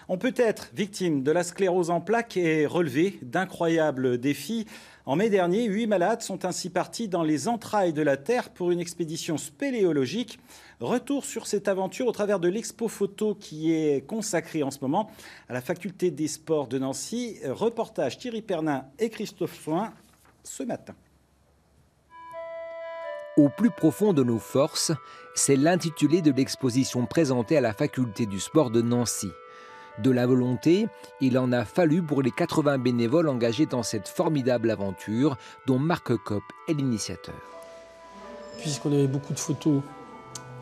On peut être victime de la sclérose en plaques et relever d'incroyables défis. En mai dernier, 8 malades sont ainsi partis dans les entrailles de la Terre pour une expédition spéléologique. Retour sur cette aventure au travers de l'expo photo qui est consacrée en ce moment à la faculté des sports de Nancy. Reportage Thierry Pernin et Christophe Soin ce matin. Au plus profond de nos forces, c'est l'intitulé de l'exposition présentée à la faculté du sport de Nancy. De la volonté, il en a fallu pour les 80 bénévoles engagés dans cette formidable aventure dont Marc Kopp est l'initiateur. Puisqu'on avait beaucoup de photos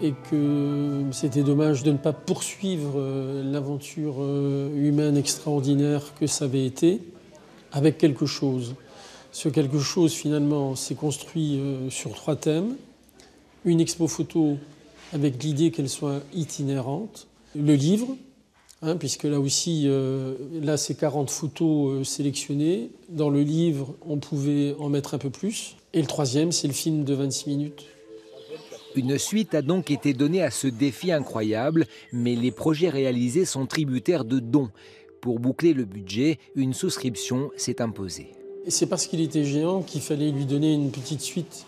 et que c'était dommage de ne pas poursuivre l'aventure humaine extraordinaire que ça avait été avec quelque chose. Ce quelque chose, finalement, s'est construit sur 3 thèmes. Une expo photo avec l'idée qu'elle soit itinérante. Le livre, puisque là aussi, là c'est 40 photos sélectionnées. Dans le livre, on pouvait en mettre un peu plus. Et le 3e, c'est le film de 26 minutes. Une suite a donc été donnée à ce défi incroyable, mais les projets réalisés sont tributaires de dons. Pour boucler le budget, une souscription s'est imposée. Et c'est parce qu'il était géant qu'il fallait lui donner une petite suite.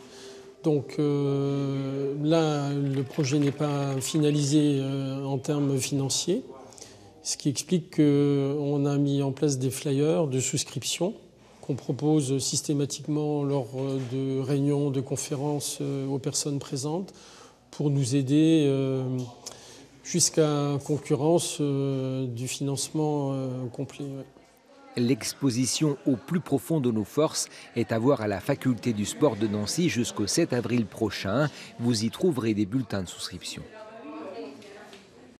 Donc là, le projet n'est pas finalisé en termes financiers, ce qui explique qu'on a mis en place des flyers de souscription qu'on propose systématiquement lors de réunions, de conférences aux personnes présentes pour nous aider jusqu'à concurrence du financement complet. Ouais. L'exposition au plus profond de nos forces est à voir à la faculté du sport de Nancy jusqu'au 7 avril prochain. Vous y trouverez des bulletins de souscription.